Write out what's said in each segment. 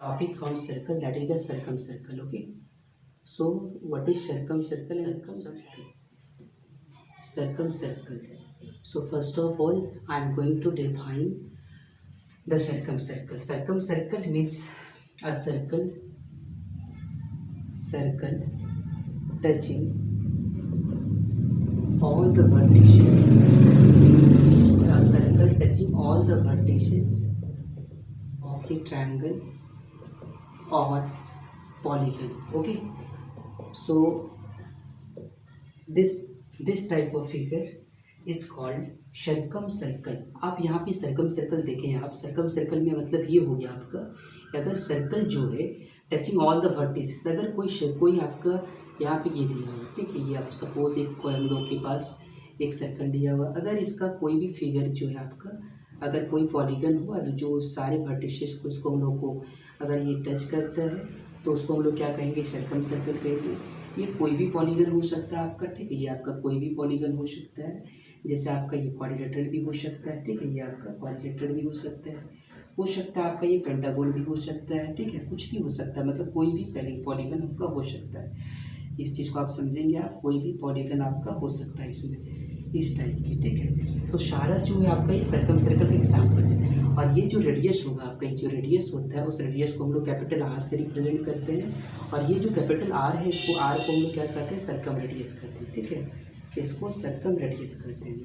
Traffic from circle, that is the circumcircle. Okay, so what is circumcircle and circumcircle? So first of all I am going to define the circumcircle. Circumcircle means a circle touching all the vertices, a circle touching all the vertices of a triangle or polygon. Okay, so this type of figure is called circum circle. आप यहाँ पे circum circle देखें, आप circum circle में मतलब ये हो गया आपका, अगर सर्कल जो है टचिंग ऑल द वर्टिसेस, अगर कोई आपका यहाँ पे ये दिया हुआ, ठीक है, ये आप सपोज एक हम लोग के पास एक सर्कल दिया हुआ, अगर इसका कोई भी फिगर जो है आपका, अगर कोई पॉलीगन हुआ जो सारे वर्टिसेस को इसको हम लोग को अगर ये टच करता है तो उसको हम लोग क्या कहेंगे, सर्कम सर्कल कहेंगे. ये कोई भी पॉलीगन हो सकता है आपका, ठीक है, ये आपका कोई भी पॉलीगन हो सकता है, जैसे आपका ये क्वाड्रिलेटरल भी हो सकता है, ठीक है, ये आपका क्वाड्रिलेटरल भी हो सकता है आपका ये पेंटागोन भी हो सकता है, ठीक है, कुछ भी हो सकता है, मतलब कोई भी पॉलीगन आपका हो सकता है. इस चीज़ को आप समझेंगे, आप कोई भी पॉलीगन आपका हो सकता है इसमें, इस टाइप की, ठीक है. तो सारा जो है आपका ये सर्कम सर्कल का एग्जाम्पल है. और ये जो रेडियस होगा आपका, ये जो रेडियस होता है उस रेडियस को हम लोग कैपिटल आर से रिप्रेजेंट करते हैं, और ये जो कैपिटल आर है इसको आर को हम लोग क्या कहते हैं, सर्कम रेडियस कहते हैं, ठीक है, इसको सर्कम रेडियस कहते हैं.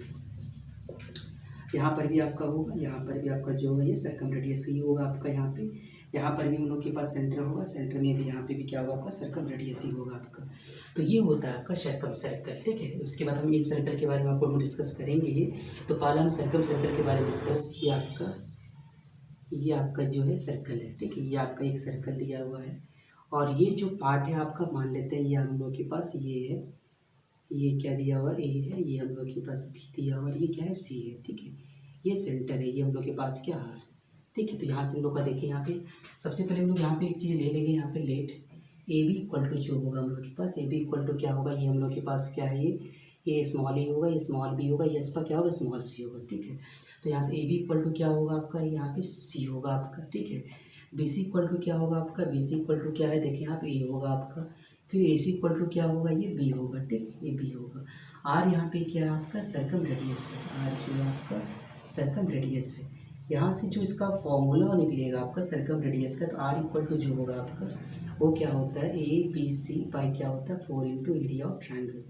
यहाँ पर भी आपका होगा, यहाँ पर भी आपका जो होगा ये सर्कम रेडियस ही होगा आपका. यहाँ पर भी हम लोग के पास सेंटर होगा, सेंटर में भी यहाँ पे भी क्या होगा आपका, सर्कम रेडियस ही होगा आपका. तो ये होता है आपका सर्कम सर्कल, ठीक है. उसके बाद हम इन सर्कल के बारे में आपको डिस्कस करेंगे. ये तो पहले हम सर्कम सर्कल के बारे में डिस्कस, ये आपका जो है सर्कल है, ठीक है, ये आपका एक सर्कल दिया हुआ है, और ये जो पार्ट है आपका मान लेते हैं ये हम लोग के पास ये है, ये क्या दिया हुआ ए है, ये हम लोग के पास बी दिया हुआ, ये क्या है सी है, ठीक है, ये सेंटर है, ये हम लोग के पास क्या है, ठीक है. तो यहाँ से हम लोग का देखें, यहाँ पे सबसे पहले हम लोग यहाँ पे एक चीज़ ले लेंगे, यहाँ पे let A B equal to जो होगा हम लोग के पास, ए बी इक्वल टू क्या होगा, ये हम लोग के पास क्या है, ये स्मॉल ए होगा, ये स्मॉल बी होगा, ये इसका क्या होगा स्मॉल सी होगा, ठीक है. तो यहाँ से ए बी इक्वल टू क्या होगा आपका, यहाँ पे सी होगा आपका, ठीक है. बी सी इक्वल टू क्या होगा आपका, बी सी इक्वल टू क्या है देखें यहाँ पे ए होगा आपका, फिर ए सी इक्वल टू क्या होगा, ये बी होगा, ठीक, ये बी होगा. आर यहाँ पे क्या है आपका, सर्कम रेडियस है, आर जो है आपका सर्कम रेडियस है. यहाँ से जो इसका फॉर्मूला निकलेगा आपका सर्कम रेडियस का, तो आर इक्वल टू जो होगा आपका वो क्या होता है, ए बी सी बाई क्या होता है 4 इंटू एरिया ऑफ ट्रायंगल,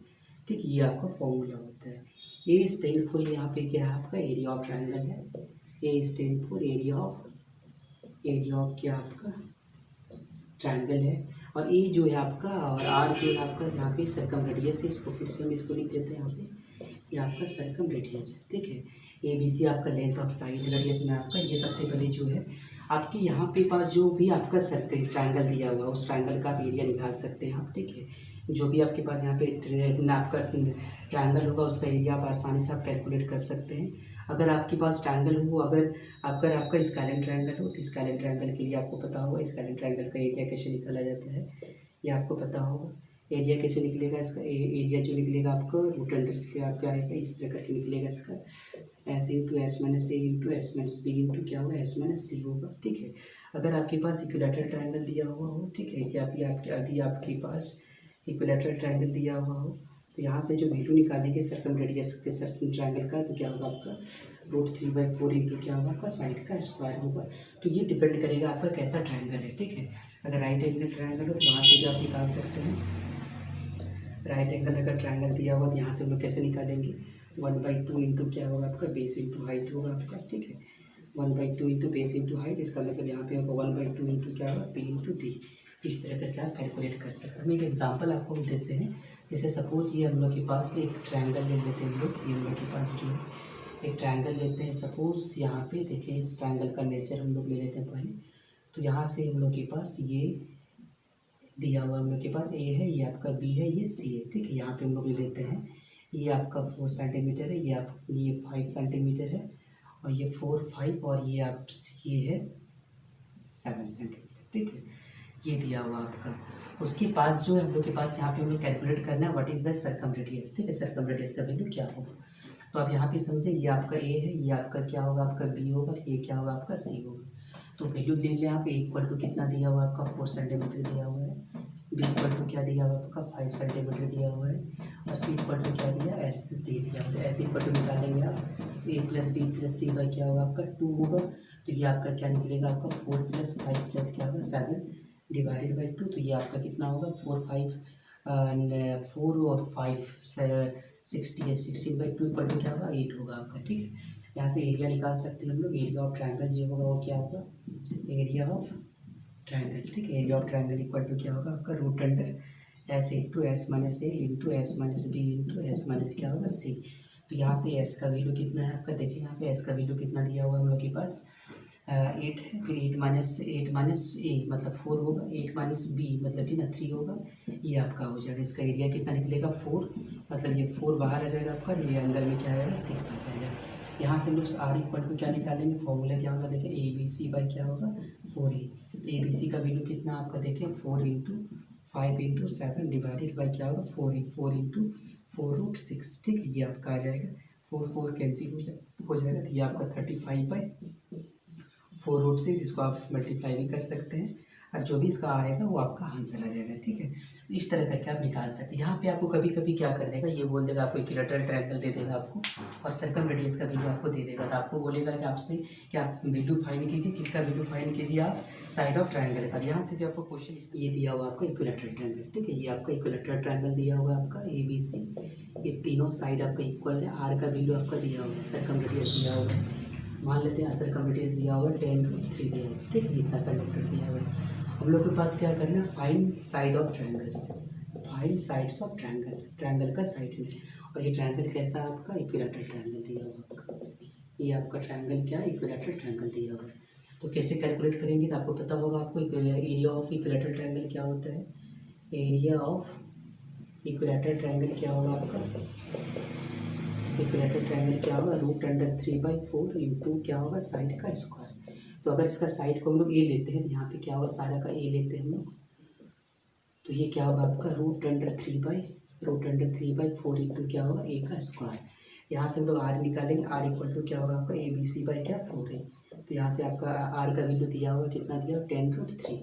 ठीक, ये आपका फॉर्मूला होता है. ए स्टैंड फॉर यहाँ पे क्या है आपका एरिया ऑफ ट्रायंगल है, ए स्टैंड फॉर एरिया ऑफ क्या आपका ट्रायंगल है, और ए जो है आपका और आर जो है आपका यहाँ पे सर्कम रेडियस है, इसको फिर से हम इसको लिख देते हैं यहाँ पे, ये आपका सर्कम रेडियस है, ठीक है. ए बी सी आपका लेंथ ऑफ साइड रेडियस में आपका, ये सबसे पहले जो है आपके यहाँ पे पास जो भी आपका सर्कल ट्रायंगल दिया हुआ है उस ट्रायंगल का आप एरिया निकाल सकते हैं आप, ठीक है. जो भी आपके पास यहाँ पे आपका ट्रायंगल होगा उसका एरिया आप आसानी से आप कैलकुलेट कर सकते हैं. अगर आपके पास ट्रायंगल हो, अगर आपका स्केलेन ट्रायंगल हो, तो स्केलेन ट्रायंगल के लिए आपको पता होगा स्केलेन ट्रायंगल का एरिया कैसे निकाला जाता है, ये आपको पता होगा. एरिया कैसे निकलेगा इसका, एरिया जो निकलेगा आपको रूट अंडर से आपका आएगा, इस तरह करके निकलेगा इसका, S into S minus A into S minus B into क्या होगा एस माइनस सी होगा, ठीक है. अगर आपके पास इक्विलैटरल ट्रायंगल दिया हुआ हो, ठीक है, कि आपके पास इक्विलैटरल ट्रायंगल दिया हुआ हो, तो यहाँ से जो वैल्यू निकालेंगे सर्कम रेडियस के सर्कम ट्रायंगल का, तो क्या होगा आपका √3/4 इंटू क्या होगा आपका साइड का स्क्वायर होगा. तो ये डिपेंड करेगा आपका कैसा ट्रायंगल है, ठीक है. अगर राइट एंगल ट्रायंगल हो तो वहाँ से भी आप निकाल सकते हैं. राइट एंगल अगर ट्रायंगल दिया हुआ तो यहाँ से हम लोग कैसे निकालेंगे, 1/2 इंटू क्या होगा आपका बेस इंटू हाइट होगा आपका, ठीक है, 1/2 इंटू बेस इंटू हाइट, इसका मतलब यहाँ पे होगा 1/2 इंटू क्या होगा पी इंटू डी. इस तरह करके आप कैलकुलेट कर सकते हैं. हम एक एग्जांपल आपको हम देते हैं, जैसे सपोज ये हम लोग के पास एक ट्रायंगल ले लेते हैं हम लोग, ये हम लोग के पास जो है एक ट्रायंगल लेते हैं. सपोज यहाँ पे देखिए इस ट्रायंगल का नेचर हम लोग ले लेते हैं पहले. तो यहाँ से हम लोग के पास ये दिया हुआ हम लोग के पास ए है, ये आपका बी है, ये सी है, ठीक है. यहाँ पे हम लोग ले लेते हैं ये आपका 4 सेंटीमीटर है, ये 5 सेंटीमीटर है, और ये 4 5 और ये है 7 सेंटीमीटर, ठीक है. ये दिया हुआ आपका. उसके पास जो है हम लोग के पास यहाँ पे हम लोग कैलकुलेट करना है what is the circum radius, ठीक है, सर्कम रेडियस का वैल्यू क्या होगा. तो आप यहाँ पे समझे ये आपका ए है, ये आपका क्या होगा आपका बी होगा, ये क्या होगा आपका सी होगा. तो वैल्यू ले लें आप। ए इक्वल टू कितना दिया हुआ आपका 4 सेंटीमीटर दिया हुआ है, बी इक्वल टू क्या दिया हुआ आपका 5 सेंटीमीटर दिया हुआ है, और सी इक्वल टू क्या दिया एस दे दिया हुआ है। एस इक्वल टू निकालेंगे आप A plus B plus C by क्या होगा आपका 2 होगा। तो ये आपका क्या निकलेगा आपका 4 प्लस 5 प्लस क्या होगा 7 डिवाइडेड बाई 2। तो ये आपका कितना होगा 4 और 5 60 है, 16/2 इक्वल टू क्या होगा 8 होगा आपका। ठीक है, यहाँ से एरिया निकाल सकते हैं हम लोग। एरिया ऑफ ट्रायंगल जो होगा वो क्या होगा एरिया ऑफ ट्रायंगल। ठीक है, area of triangle equal to क्या होगा आपका root under S into S minus A into S minus B into S minus क्या होगा सी। तो यहाँ से एस का वैल्यू कितना है आपका, देखिए यहाँ पे एस का वैल्यू कितना दिया हुआ है हम लोग के पास 8 है, फिर 8 माइनस ए मतलब 4 होगा, 8 माइनस बी मतलब कि ना 3 होगा, ये आपका हो जाएगा। इसका एरिया कितना निकलेगा 4, मतलब ये 4 बाहर आ जाएगा आपका, ये अंदर में क्या आ जाएगा 6 आ जाएगा। यहाँ से हम लोग आर इक्वल टू क्या निकालेंगे, फॉर्मूला क्या होगा देखिए ए बी सी बाई क्या होगा 4a। तो ए बी सी का वैल्यू कितना आपका देखिए 4 इंटू 5 इंटू 7 डिवाइडेड बाई क्या होगा 4 इंटू 4√6। ठीक है, ये आपका आ जाएगा 4 कैंसिल हो जाएगा। तो ये आपका 35/4√6, इसको आप मल्टीप्लाई भी कर सकते हैं, और जो भी इसका आएगा वो आपका आंसर आ जाएगा। ठीक है, तो इस तरह करके आप निकाल सकते हैं। यहाँ पे आपको कभी कभी क्या कर देगा, ये बोल देगा आपको इक्विलैटरल ट्रायंगल दे देगा आपको, और सर्कम रेडियस का वैल्यू आपको दे देगा। तो आपको बोलेगा कि आपसे क्या वैल्यू फाइंड कीजिए, किसका वैल्यू फाइंड कीजिए आप साइड ऑफ ट्रायंगल का। यहाँ से भी आपको क्वेश्चन ये दिया हुआ आपका इक्विलैटरल ट्रायंगल। ठीक है, ये आपका इक्विलैटरल ट्रायंगल दिया हुआ है आपका ABC, ये तीनों साइड आपका इक्वल है। आर का वैल्यू आपका दिया हुआ है, सर्कम रेडियस दिया हुआ है, मान लेते हैं सर्कम रेडियस दिया हुआ है 10√3 दिया हुआ है। ठीक है, इतना सेंटीमीटर दिया हुआ है। हम लोग के पास क्या करना है, find side of triangles, find sides of triangle, triangle का साइड में। और ये ट्रायंगल कैसा है आपका इक्विलैटरल ट्रायंगल दिया हुआ आपका, ये आपका ट्रायंगल क्या है इक्विलैटरल ट्रायंगल दिया हुआ है। तो कैसे कैलकुलेट करेंगे, तो आपको पता होगा आपको एरिया ऑफ इक्विलैटरल ट्रायंगल क्या होता है। एरिया ऑफ इक्विलैटरल ट्रायंगल क्या होगा आपका, इक्विलैटरल ट्रायंगल क्या होगा √3/4 इंटू क्या होगा साइड का स्क्वायर। तो अगर इसका साइड को हम लोग ए लेते हैं, तो यहाँ पे क्या होगा सारा का ए लेते हैं हम लोग, तो ये क्या होगा आपका √3/4 इंटू क्या होगा ए का स्क्वायर। यहाँ से हम लोग आर निकालेंगे, आर इक्वल टू क्या होगा आपका ABC बाई क्या 4a। तो यहाँ से आपका आर का वैल्यू दिया हुआ कितना दिया हुआ 10√3,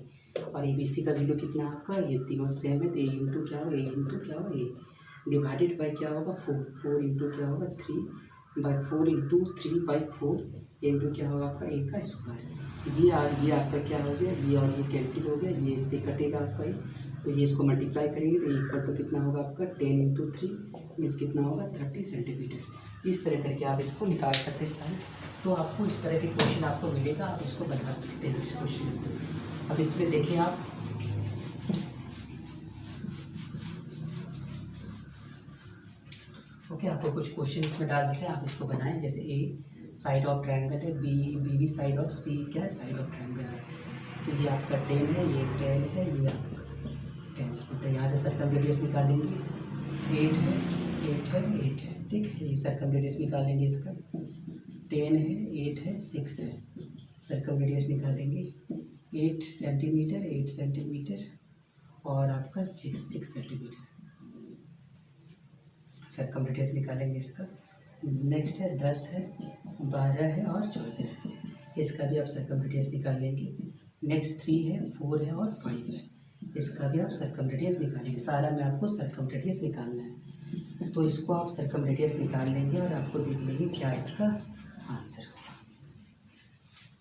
और ABC का वैल्यू कितना आपका, ये तीनों सेम है, तो ए इंटू क्या होगा ए इंटू क्या होगा ए डिवाइडेड बाई क्या होगा 4 इंटू क्या होगा 3/4 इंटू 3/4 इंटू क्या होगा आपका ए का स्क्वायर। ये आपका क्या हो गया, ये और ये कैंसिल हो गया, ये इससे कटेगा आपका ये, तो ये इसको मल्टीप्लाई करेंगे तो इक्वल टू कितना होगा आपका 10 इंटू 3 मीन्स कितना होगा 30 सेंटीमीटर। इस तरह करके आप इसको निकाल सकते हैं साइड। तो आपको इस तरह के क्वेश्चन आपको मिलेगा, आप इसको बना सकते हैं इस क्वेश्चन को। अब इसमें देखें आप, ओके, आपको कुछ क्वेश्चन इसमें डाल देते हैं, आप इसको बनाएं। जैसे ए साइड ऑफ ट्रायंगल है, बी साइड ऑफ सी क्या है साइड ऑफ ट्रायंगल है। तो ये आपका 10 है, ये 10 है, ये आपका 10 सेंटीमीटर। यहाँ से सर्कम रेडियस निकालेंगे 8 है, 8 है, 8 है। ठीक है, ये सर्कम रेडियस निकालेंगे इसका 10 है, 8 है, 6 है। सर्कम रेडियस निकालेंगे 8 सेंटीमीटर, 8 सेंटीमीटर और आपका 6 सेंटीमीटर। सर्कम रेडियस निकालेंगे इसका। नेक्स्ट है 10 है, 12 है और 14 है, इसका भी आप सर्कम रेडियस निकालेंगे। नेक्स्ट 3 है, 4 है और 5 है, इसका भी आप सर्कम रेडियस निकालेंगे। सारा में आपको सर्कम रेडियस निकालना है, तो इसको आप सर्कम रेडियस निकाल लेंगे और आपको देख लेंगे क्या इसका आंसर